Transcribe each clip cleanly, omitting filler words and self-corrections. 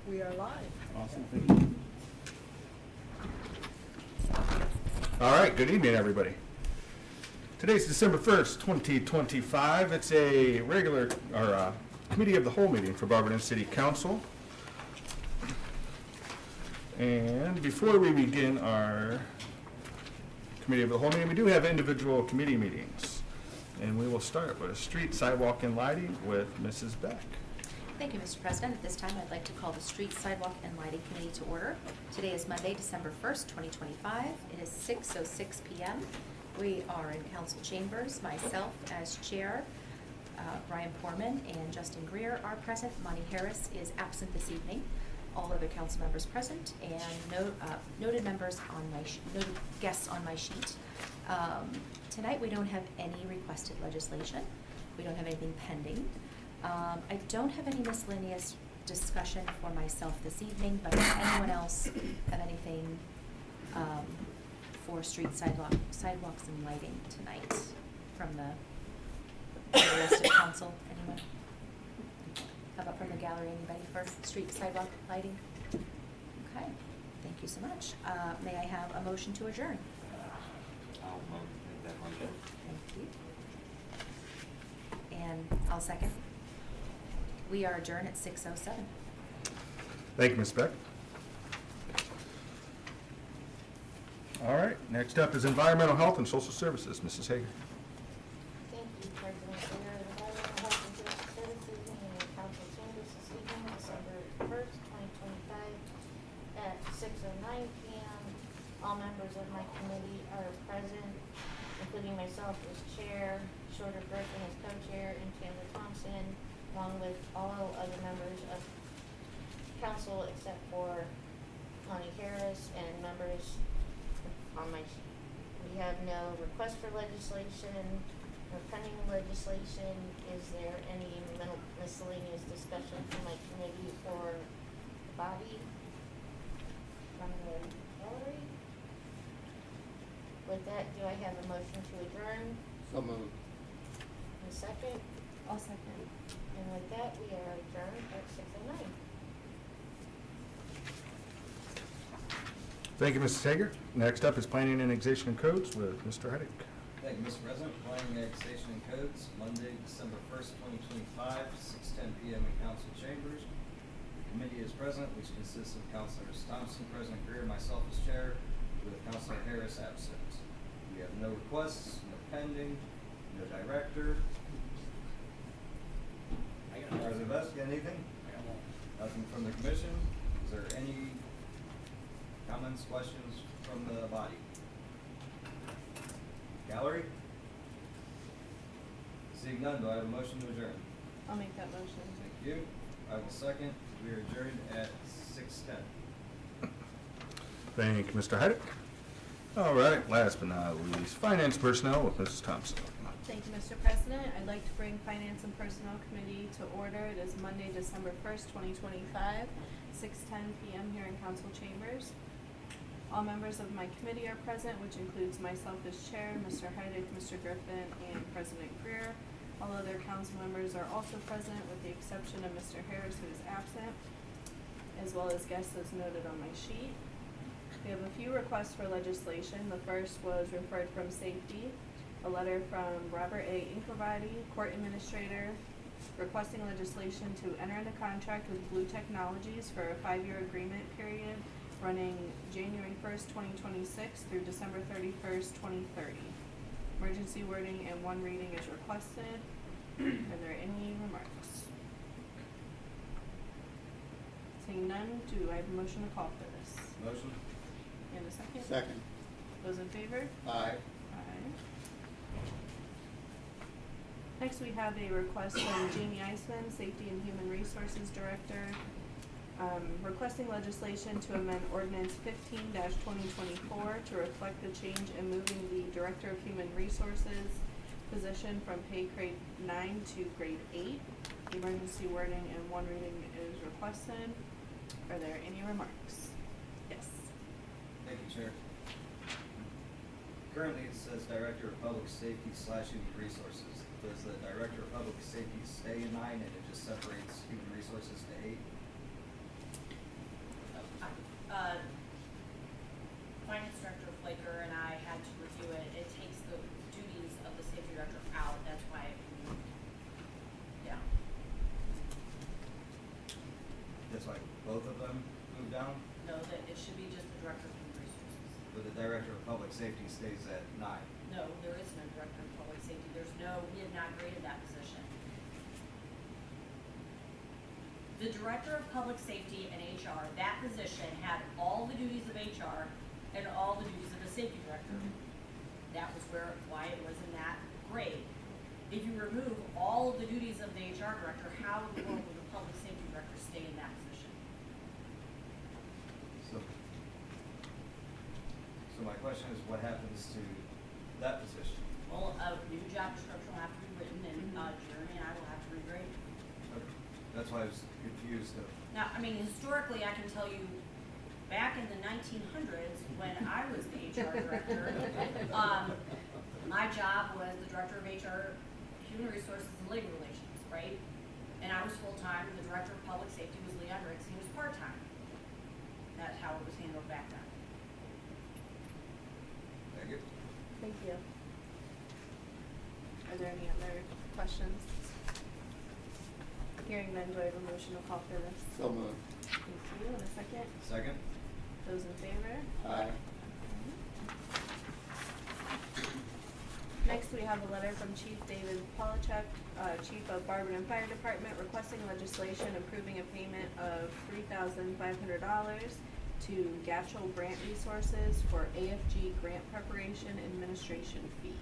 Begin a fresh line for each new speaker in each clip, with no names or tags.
We are live.
Awesome, thank you. All right, good evening, everybody. Today's December 1st, 2025. It's a regular, or Committee of the Whole meeting for Barberton City Council. And before we begin our Committee of the Whole meeting, we do have individual committee meetings. And we will start with Street, Sidewalk, and Lighting with Mrs. Beck.
Thank you, Mr. President. At this time, I'd like to call the Street, Sidewalk, and Lighting Committee to order. Today is Monday, December 1st, 2025. It is 6:06 p.m. We are in council chambers. Myself as chair, Brian Poorman and Justin Greer are present. Monty Harris is absent this evening. All other council members present, and noted members on my noted guests on my sheet. Tonight, we don't have any requested legislation. We don't have anything pending. I don't have any miscellaneous discussion for myself this evening, but does anyone else have anything for street sidewalks and lighting tonight from the rest of council? Anyone? How about from the gallery? Anybody for street, sidewalk, lighting? Okay, thank you so much. May I have a motion to adjourn?
I'll make that motion.
Thank you. And I'll second. We are adjourned at 6:07.
Thank you, Ms. Beck. All right, next up is Environmental Health and Social Services, Mrs. Hager.
Thank you, President Greer. Environmental Health and Social Services meeting in council chambers this evening, December 1st, 2025 at 6:09 p.m. All members of my committee are present, including myself as chair, Shorter Griffin as co-chair, and Chandler Thompson, along with all other members of council except for Monty Harris and members on my sheet. We have no request for legislation, no pending legislation. Is there any miscellaneous discussion from my committee or the body from the gallery? With that, do I have a motion to adjourn?
So moved.
A second?
I'll second.
And with that, we are adjourned at 6:09.
Thank you, Mrs. Hager. Next up is Planning, Annexation, and Codes with Mr. Heidick.
Thank you, Mr. President. Planning, Annexation, and Codes, Monday, December 1st, 2025, 6:10 p.m. in council chambers. The committee is present, which consists of Councilors Thompson, President Greer, myself as chair, with Councilor Harris absent. We have no requests, no pending, no director. Anything? Nothing from the commission. Is there any comments, questions from the body? Gallery? Seeing none, do I have a motion to adjourn?
I'll make that motion.
Thank you. I will second. We are adjourned at 6:10.
Thank you, Mr. Heidick. All right, last but not least, Finance Personnel with Mrs. Thompson.
Thank you, Mr. President. I'd like to bring Finance and Personnel Committee to order. It is Monday, December 1st, 2025, 6:10 p.m. here in council chambers. All members of my committee are present, which includes myself as chair, Mr. Heidick, Mr. Griffin, and President Greer. All other council members are also present, with the exception of Mr. Harris, who is absent, as well as guests as noted on my sheet. We have a few requests for legislation. The first was referred from Safety. A letter from Robert A. Incavati, Court Administrator, requesting legislation to enter into contract with Blue Technologies for a 5-year agreement period running January 1st, 2026 through December 31st, 2030. Emergency wording and one reading is requested. Are there any remarks? Seeing none, do I have a motion to call for this?
Motion?
And a second?
Second.
Those in favor?
Aye.
Aye. Next, we have a request from Jamie Eisman, Safety and Human Resources Director, requesting legislation to amend Ordinance 15-2024 to reflect the change in moving the Director of Human Resources position from pay grade 9 to grade 8. Emergency wording and one reading is requested. Are there any remarks? Yes.
Thank you, Chair. Currently, it says Director of Public Safety / Human Resources. Does the Director of Public Safety stay in 9 and it just separates Human Resources to 8?
Finance Director Flaker and I had to review it. It takes the duties of the safety director out, that's why it moved down.
That's why both of them moved down,
No, that it should be just the Director of Human Resources.
but the Director of Public Safety stays at 9.
No, there is no Director of Public Safety. We have not graded that position. The Director of Public Safety and HR, that position had all the duties of HR and all the duties of the Safety Director. That was why it was in that grade. If you remove all of the duties of the HR Director, how in the world would the Public Safety Director stay in that position?
So my question is, what happens to that position?
Well, a new job description will have to be written, and Jeremy and I will have to regrade.
Okay. That's why I was confused of,
Now, I mean, historically, I can tell you, back in the 1900s, when I was the HR director, my job was the director of HR, Human Resources and Labor Relations, right? And I was full-time, the director of Public Safety was Leon Ricks, he was part-time. That's how it was handled back then.
thank you.
Thank you. Are there any other questions? Hearing none, do I have a motion to call for this?
So moved.
Thank you, and a second?
Second?
Those in favor?
Aye.
Next, we have a letter from Chief David Polachek, Chief of Barberton Fire Department, requesting legislation approving a payment of $3,500 to Gatchel Grant Resources for AFG grant preparation administration fee.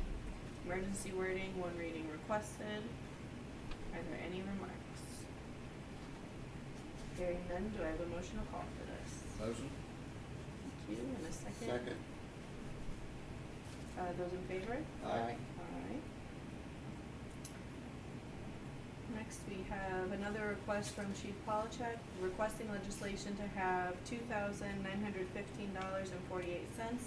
Emergency wording, one reading requested. Are there any remarks? Hearing none, do I have a motion to call for this?
Motion?
Thank you, and a second?
Second.
Those in favor?
Aye.
Alright. Next, we have another request from Chief Polachek, requesting legislation to have $2,915.48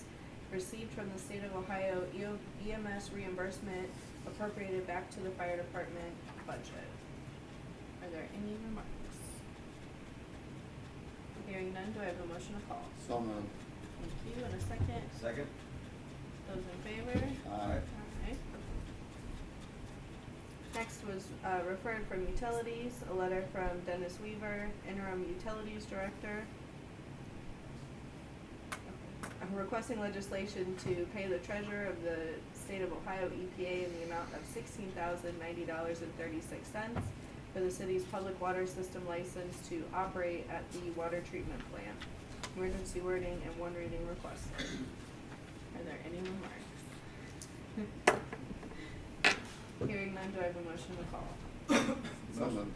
received from the state of Ohio EMS reimbursement appropriated back to the fire department budget. Are there any remarks? Hearing none, do I have a motion to call?
So moved.
Thank you, and a second?
Second?
Those in favor?
Aye.
Alright. Next was referred from Utilities, a letter from Dennis Weaver, Interim Utilities Director, requesting legislation to pay the treasurer of the state of Ohio EPA in the amount of $16,090.36 for the city's public water system license to operate at the water treatment plant. Emergency wording and one reading requested. Are there any remarks? Hearing none, do I have a motion to call?
So moved.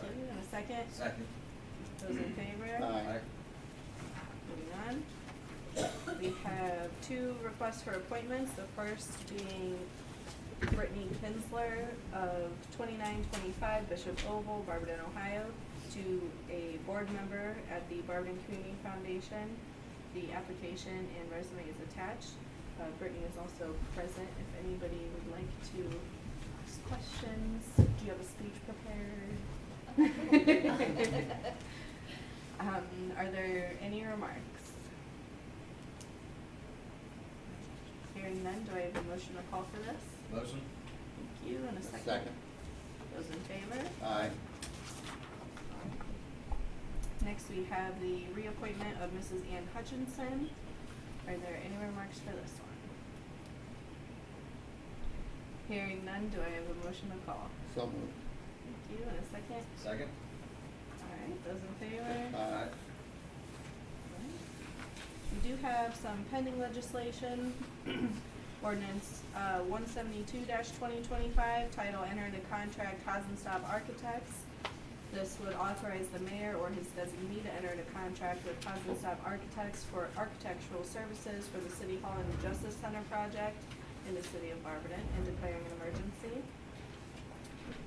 Thank you, and a second?
Second.
Those in favor?
Aye.
Moving on. We have two requests for appointments, the first being Brittany Kinsler of 2925 Bishop Oval, Barberton, Ohio, to a board member at the Barberton Community Foundation. The application and resume is attached. Brittany is also present if anybody would like to ask questions. Do you have a speech prepared? Are there any remarks? Hearing none, do I have a motion to call for this?
Motion?
Thank you, and a second.
Second.
Those in favor?
Aye.
Next, we have the reappointment of Mrs. Ann Hutchinson. Are there any remarks for this one? Hearing none, do I have a motion to call?
So moved.
Thank you, and a second.
Second?
Alright, those in favor?
Aye.
We do have some pending legislation. Ordinance 172-2025, title enter into contract Hazenstop Architects. This would authorize the mayor or his designee to enter into contract with Hazenstop Architects for architectural services for the City Hall and the Justice Center project in the city of Barberton and declaring an emergency.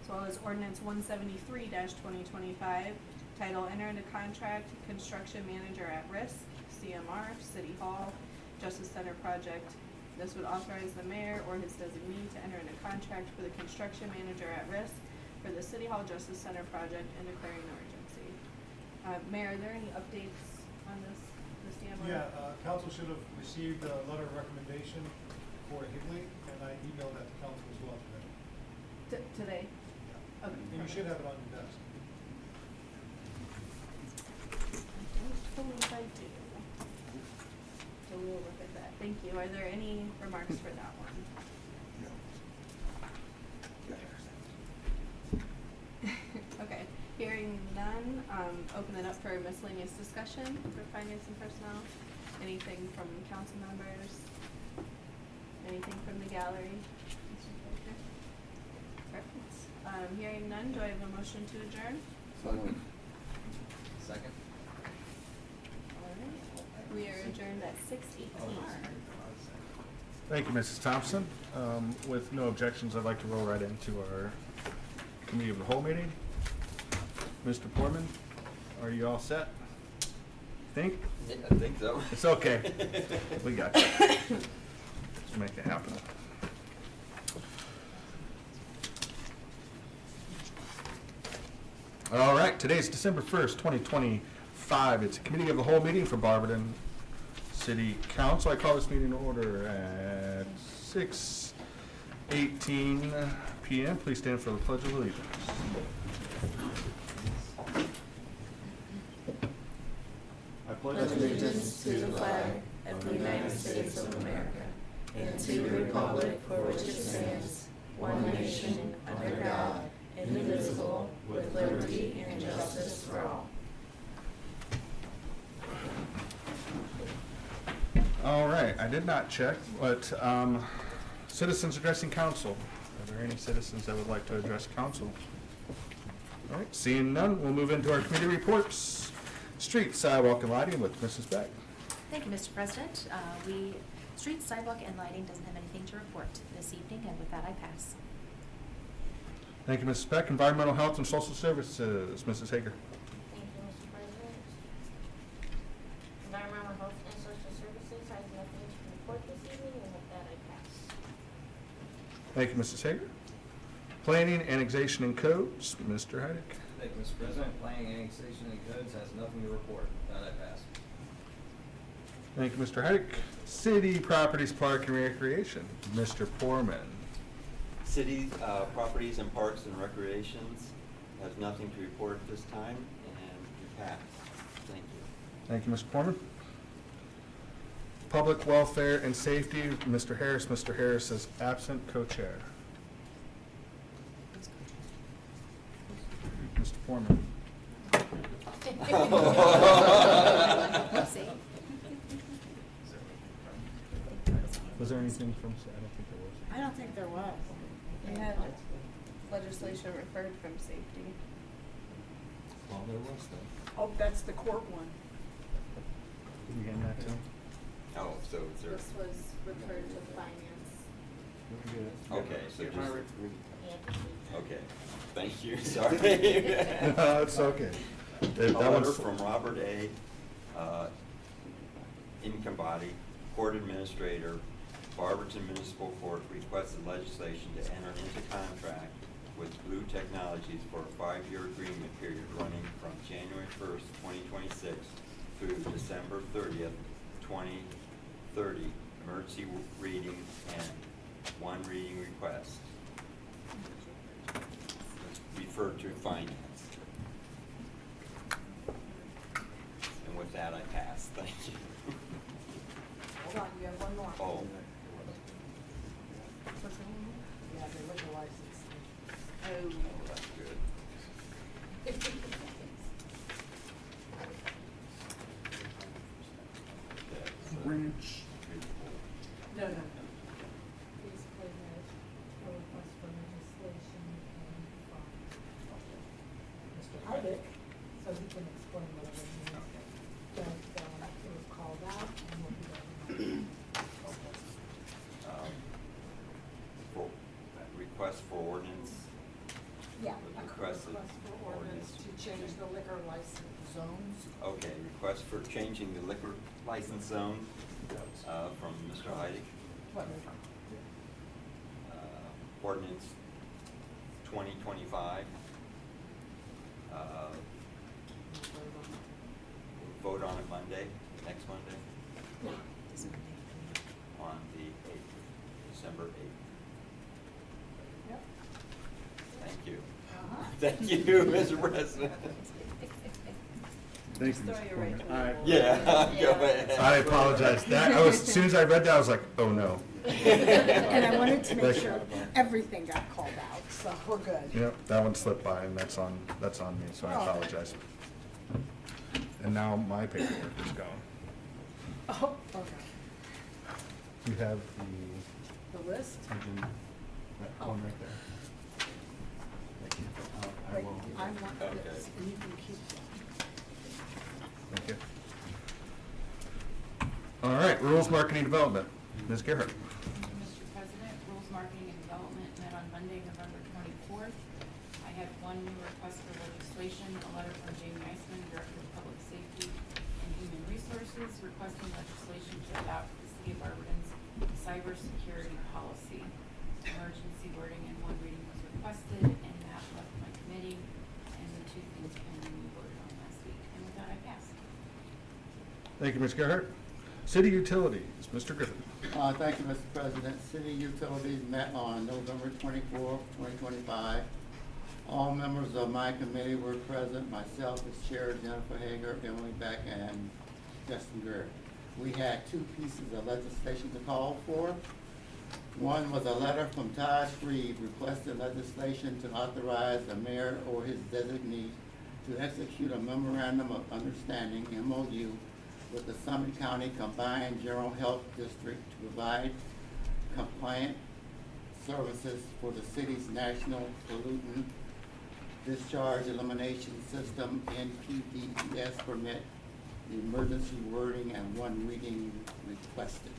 As well as ordinance 173-2025, title enter into contract construction manager at risk, CMR, City Hall, Justice Center project. This would authorize the mayor or his designee to enter into contract for the construction manager at risk for the City Hall Justice Center project and declaring an emergency. Mayor, are there any updates on this dam? or-
Yeah, council should have received a letter of recommendation for Higley, and I emailed that to council as well today.
Today?
Yeah.
Okay.
And you should have it on your desk.
I don't believe I do. So we'll look at that. Thank you. Are there any remarks for that one? Okay, hearing none, open it up for miscellaneous discussion for finance and personnel. Anything from council members? Anything from the gallery? Mr. Baker? Perfect. Hearing none, do I have a motion to adjourn?
So moved.
Second?
All right, we are adjourned at 6:18.
Thank you, Mrs. Thompson. With no objections, I'd like to roll right into our committee of the whole meeting. Mr. Portman, are you all set? Think?
Yeah, I think so.
It's okay. We got you. Let's make it happen. All right, today's December 1st, 2025. It's a committee of the whole meeting for Barberton City Council. I call this meeting to order at 6:18 p.m. Please stand for the Pledge of Allegiance. I pledge
allegiance to the flag of the United States of America and to the republic for which it stands, one nation, under God, indivisible, with liberty and justice for all.
All right, I did not check, but citizens addressing council. Are there any citizens that would like to address council? All right, seeing none, we'll move into our committee reports. Street, sidewalk, and lighting with Mrs. Beck.
Thank you, Mr. President. Street, sidewalk, and lighting doesn't have anything to report this evening, and with that, I pass.
Thank you, Mrs. Beck. Environmental Health and Social Services, Mrs. Hager.
Thank you, Mr. President. Environmental Health and Social Services has nothing to report this evening, and with that, I pass.
Thank you, Mrs. Hager. Planning, Annexation, and Codes, Mr. Heidick.
Thank you, Mr. President. Planning, annexation, and codes has nothing to report. That I pass.
Thank you, Mr. Heidick. City Properties, Park, and Recreation, Mr. Poorman.
City properties and parks and recreations has nothing to report at this time, and you pass. Thank you.
Thank you, Mr. Poorman. Public Welfare and Safety, Mr. Harris. Mr. Harris is absent, co-chair. Mr. Poorman.
See?
Was there anything from, I don't think there was.
I don't think there was.
We had legislation referred from safety.
Well, there was though.
Oh, that's the court one.
Did you hand that to him?
Oh, so is there?
This was referred to finance.
Okay, so just.
And
Okay, thank you, sorry.
No, it's okay. That
A letter
one's-
from Robert A. Income Body, Court Administrator, Barberton Municipal Court requested legislation to enter into contract with Blue Technologies for a 5-year agreement period running from January 1st, 2026 through December 30th, 2030. Emergency reading and one reading request. Refer to finance. And with that, I pass. Thank you.
Hold on, you have one more.
Oh.
What's that one?
Yeah, the liquor license.
Oh.
That's good.
Ranch.
No, no.
Basically has a request for legislation from Mr. Heidick, so he can explain whatever he needs. But, it was called out and we'll be going
For request for ordinance.
Yeah,
With
a
request
request
of
for ordinance to change the liquor license zones.
Okay, request for changing the liquor license zone, from Mr. Heidick.
What?
Ordinance 2025.
on it.
We'll vote on it Monday, next Monday,
Does Monday
on the 8th, December 8th.
Yep.
Thank you.
Uh-huh.
Thank you, Mr. President.
Thank
Just
you,
throw
Mr.
your right
Foreman.
to
I-
the
Yeah, go ahead.
I apologize. That, as soon as I read that, I was like, oh, no.
And I wanted to make
Thank you.
sure everything got called out, so we're good.
Yep, that one slipped by, and that's on me, so I
Oh.
apologize. And now my paperwork is gone.
Oh, okay.
You have
The list?
that
Oh.
one right there. Thank you. I
Wait,
will.
I want
Okay.
this, and you can keep that.
Thank you. All right, rules, marketing, development. Ms. Garrett.
Mr. President, Rules Marketing and Development met on Monday, November 24th. I had one new request for legislation, a letter from Jamie Eisman, Director of Public Safety and Human Resources, requesting legislation to adopt the City of Barberton's cybersecurity policy. Emergency wording in one reading was requested, and that left my committee, and the two things pending we voted on last week. And with that, I pass.
Thank you, Ms. Gerhart. City Utilities, Mr. Griffin.
Thank you, Mr. President. City Utilities met on November 24th, 2025. All members of my committee were present, myself as chair, Jennifer Hager, Emily Beck, and Justin Greer. We had two pieces of legislation to call for. One was a letter from Todd Reed requesting legislation to authorize the mayor or his designee to execute a memorandum of understanding, MOU, with the Summit County Combined General Health District to provide compliant services for the city's national pollutant discharge elimination system, NPDES permit, the emergency wording and one reading requested.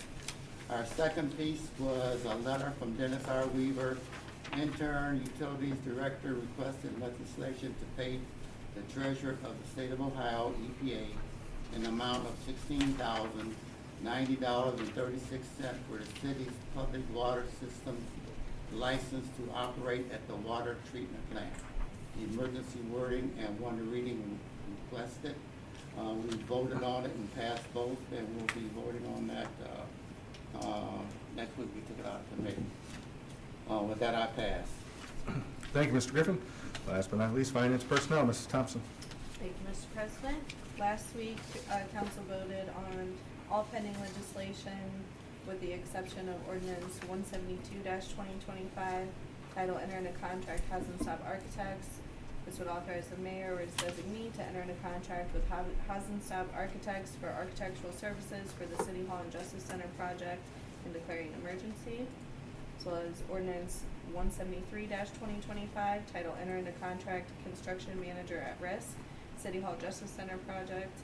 Our second piece was a letter from Dennis R. Weaver, intern utilities director, requesting legislation to pay the treasurer of the state of Ohio, EPA, an amount of $16,090.36 for the city's public water system license to operate at the water treatment plant. The emergency wording and one reading requested. We voted on it and passed both, and we'll be voting on that next week. We took it out of committee. With that, I pass.
Thank you, Mr. Griffin. Last but not least, Finance Personnel, Mrs. Thompson.
Thank you, Mr. President. Last week, council voted on all pending legislation with the exception of ordinance 172-2025, title enter into contract Housing Stop Architects. This would authorize the mayor or his designee to enter into contract with Housing Stop Architects for architectural services for the City Hall and Justice Center project and declaring an emergency. As well as ordinance 173-2025, title enter into contract construction manager at risk, City Hall Justice Center project.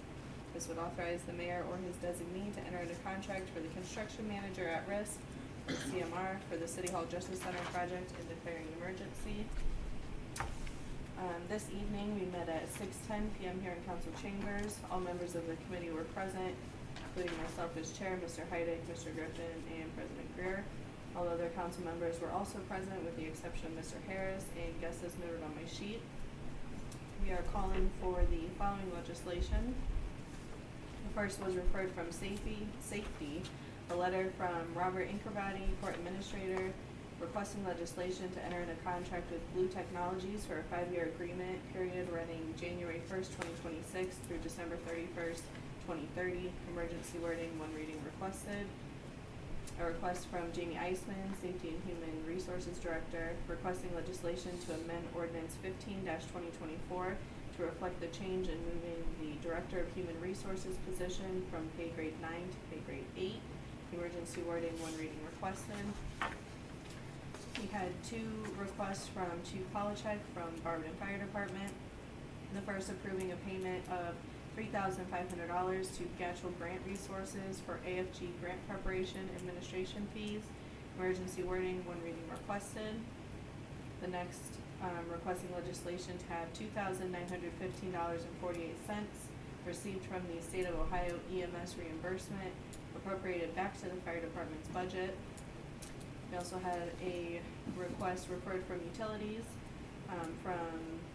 This would authorize the mayor or his designee to enter into contract for the construction manager at risk, or CMR, for the City Hall Justice Center project and declaring an emergency. This evening, we met at 6:10 p.m. here in council chambers. All members of the committee were present, including myself as chair, Mr. Heidick, Mr. Griffin, and President Greer. All other council members were also present with the exception of Mr. Harris and guests as noted on my sheet. We are calling for the following legislation. The first was referred from safety, a letter from Robert Inkerbody, Court Administrator, requesting legislation to enter into contract with Blue Technologies for a 5-year agreement period running January 1st, 2026 through December 31st, 2030. Emergency wording, one reading requested. A request from Jamie Eisman, Safety and Human Resources Director, requesting legislation to amend Ordinance 15-2024 to reflect the change in moving the Director of Human Resources position from pay grade 9 to pay grade 8. Emergency wording, one reading requested. We had two requests from Chief Polachek from Barberton Fire Department. The first approving a payment of $3,500 to Gatchel Grant Resources for AFG grant preparation administration fees. Emergency wording, one reading requested. The next, requesting legislation to have $2,915.48 received from the State of Ohio EMS reimbursement appropriated back to the fire department's budget. We also had a request referred from utilities from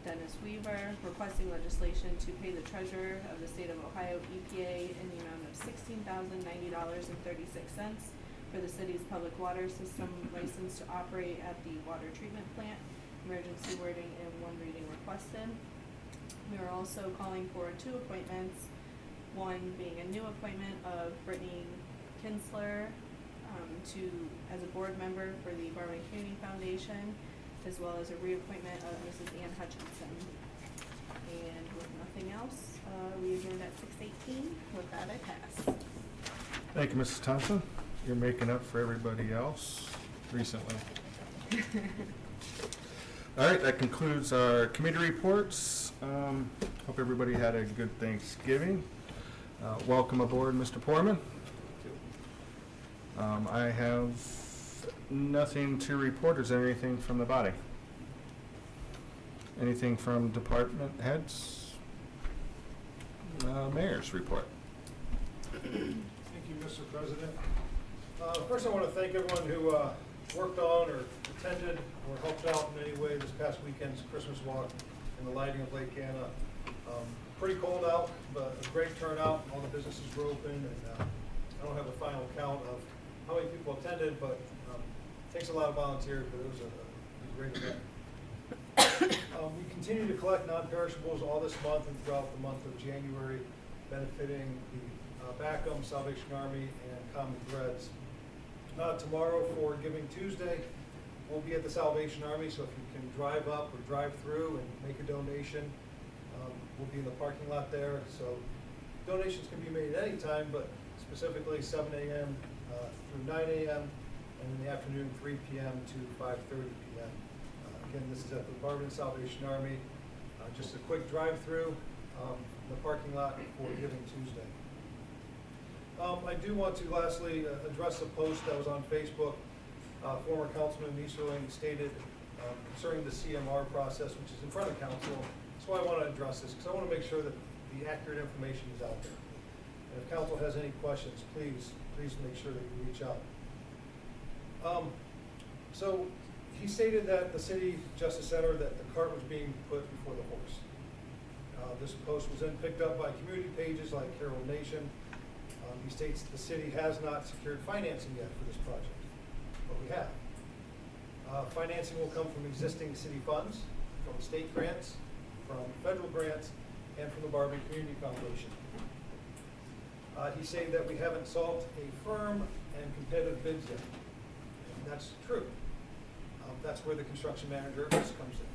Dennis Weaver, requesting legislation to pay the treasurer of the state of Ohio EPA in the amount of $16,090.36 for the city's public water system license to operate at the water treatment plant. Emergency wording and one reading requested. We are also calling for 2 appointments, one being a new appointment of Brittany Kinsler as a board member for the Barberton Community Foundation, as well as a reappointment of Mrs. Ann Hutchinson. And with nothing else, we adjourned at 6:18. With that, I pass.
Thank you, Mrs. Thompson. You're making up for everybody else recently. All right, that concludes our committee reports. Hope everybody had a good Thanksgiving. Welcome aboard, Mr. Poorman. I have nothing to report. Is there anything from the body? Anything from department heads? Mayor's report.
Thank you, Mr. President. First, I want to thank everyone who worked on or attended or helped out in any way this past weekend's Christmas walk and the lighting of Lake Anna. Pretty cold out, but a great turnout. All the businesses were open, and I don't have a final count of how many people attended, but it takes a lot of volunteers, but it was a great event. We continue to collect non-perishables all this month and throughout the month of January, benefiting the Backum, Salvation Army, and Common Threads. Tomorrow for Giving Tuesday, we'll be at the Salvation Army, so if you can drive up or drive through and make a donation, we'll be in the parking lot there. So donations can be made at any time, but specifically 7 a.m. Through 9 a.m. and in the afternoon 3 p.m. to 5:30 p.m. Again, this is at the Barberton Salvation Army. Just a quick drive-through in the parking lot for Giving Tuesday. I do want to lastly address a post that was on Facebook. Former Councilman Easterling stated concerning the CMR process, which is in front of council. So I want to address this because I want to make sure that the accurate information is out there. And if council has any questions, please make sure that you reach out. So he stated that the City Justice Center, that the cart was being put before the horse. This post was then picked up by community pages like Carroll Nation. He states the city has not secured financing yet for this project, but we have. Financing will come from existing city funds, from state grants, from federal grants, and from the Barberton Community Foundation. He said that we haven't sought a firm and competitive bids yet. And that's true. That's where the construction manager at risk comes in.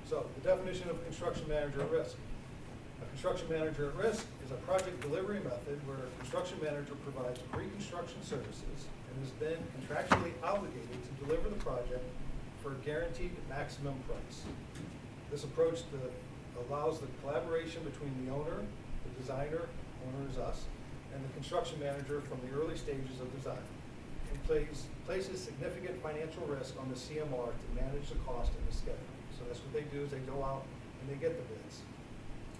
So the definition of construction manager at risk. A construction manager at risk is a project delivery method where a construction manager provides pre-construction services and is then contractually obligated to deliver the project for a guaranteed maximum price. This approach allows the collaboration between the owner, the designer, owner is us, and the construction manager from the early stages of design, and places significant financial risk on the CMR to manage the cost and the schedule. So that's what they do, is they go out and they get the bids.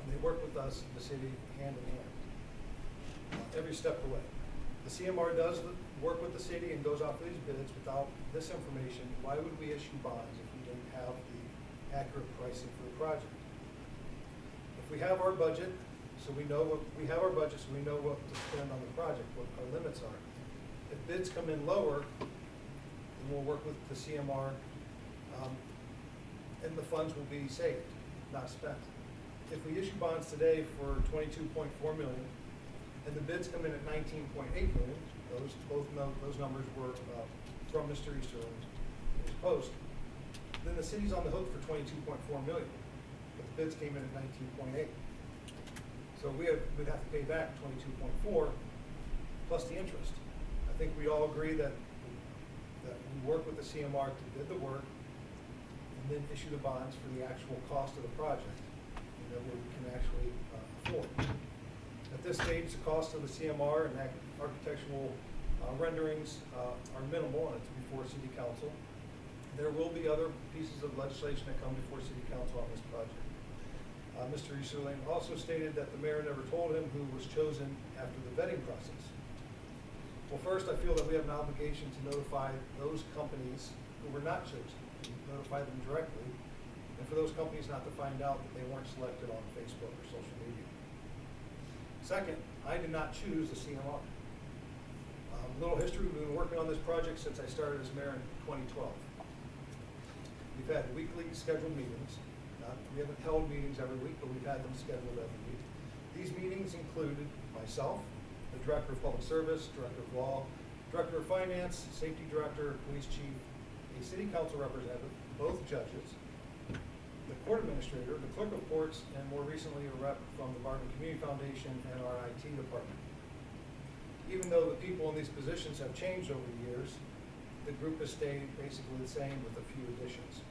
And they work with us, the city, hand in hand, every step of the way. The CMR does work with the city and goes out for these bids. Without this information, why would we issue bonds if we didn't have the accurate pricing for the project? If we have our budget, so we know what to spend on the project, what our limits are. If bids come in lower, then we'll work with the CMR, and the funds will be saved, not spent. If we issue bonds today for $22.4 million, and the bids come in at $19.8 million, those numbers were from Mr. Easterling's post, then the city's on the hook for $22.4 million, but the bids came in at $19.8. So we'd have to pay back $22.4 plus the interest. I think we all agree that we work with the CMR to bid the work and then issue the bonds for the actual cost of the project, that we can actually afford. At this stage, the cost of the CMR and architectural renderings are minimal, and it's before City Council. There will be other pieces of legislation that come before City Council on this project. Mr. Easterling also stated that the mayor never told him who was chosen after the vetting process. Well, first, I feel that we have an obligation to notify those companies who were not chosen, notify them directly, and and for those companies not to find out that they weren't selected on Facebook or social media. Second, I did not choose the CMR. Little history, we've been working on this project since I started as mayor in 2012. We've had weekly scheduled meetings. We haven't held meetings every week, but we've had them scheduled every week. These meetings included myself, the Director of Public Service, Director of Law, Director of Finance, Safety Director, Police Chief, a City Council representative, both judges, the Court Administrator, the Clerk of Courts, and more recently a rep from the Barberton Community Foundation and our IT department. Even though the people in these positions have changed over the years, the group has stayed basically the same with a few additions.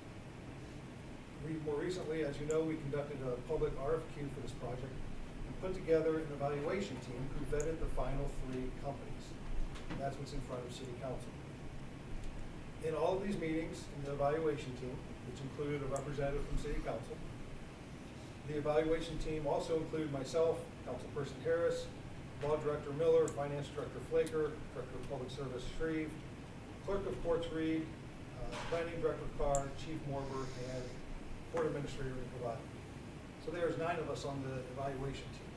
More recently, as you know, we conducted a public RFQ for this project and put together an evaluation team who vetted the final 3 companies. And that's what's in front of City Council. In all of these meetings, in the evaluation team, which included a representative from City Council, the evaluation team also included myself, Councilperson Harris, Law Director Miller, Finance Director Flaker, Director of Public Service Shreve, Clerk of Courts Reed, Planning Director Carr, Chief Morber, and Court Administrator Nicolai. So there's 9 of us on the evaluation team.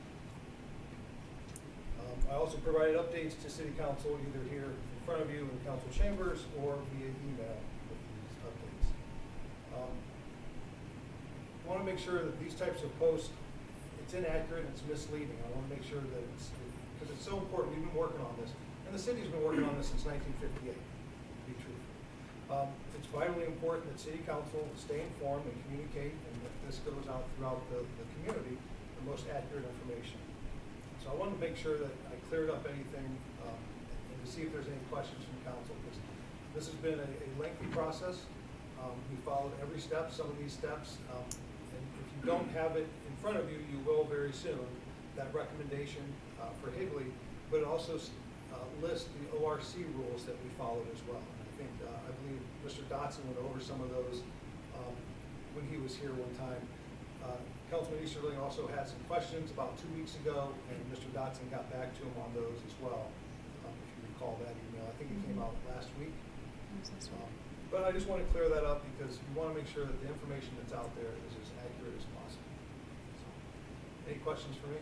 I also provided updates to City Council either here in front of you in council chambers or via email with these updates. I want to make sure that these types of posts, it's inaccurate and it's misleading. I want to make sure that because it's so important. We've been working on this, and the city's been working on this since 1958, to be truthful. It's vitally important that City Council stay informed and communicate, and that this goes out throughout the community, the most accurate information. So I wanted to make sure that I cleared up anything and to see if there's any questions from council, because this has been a lengthy process. We followed every step, some of these steps, and if you don't have it in front of you, you will very soon, that recommendation for Higley, but it also lists the ORC rules that we followed as well. And I think, I believe Mr. Dotson went over some of those when he was here one time. Councilman Easterling also had some questions about 2 weeks ago, and Mr. Dotson got back to him on those as well, if you recall that email. I think it came out last week. But I just want to clear that up because we want to make sure that the information that's out there is as accurate as possible. So, any questions for me?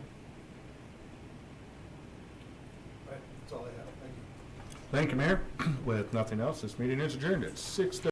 All right, that's all I have. Thank you.
Thank you, Mayor. With nothing else, this meeting is adjourned at 6:30.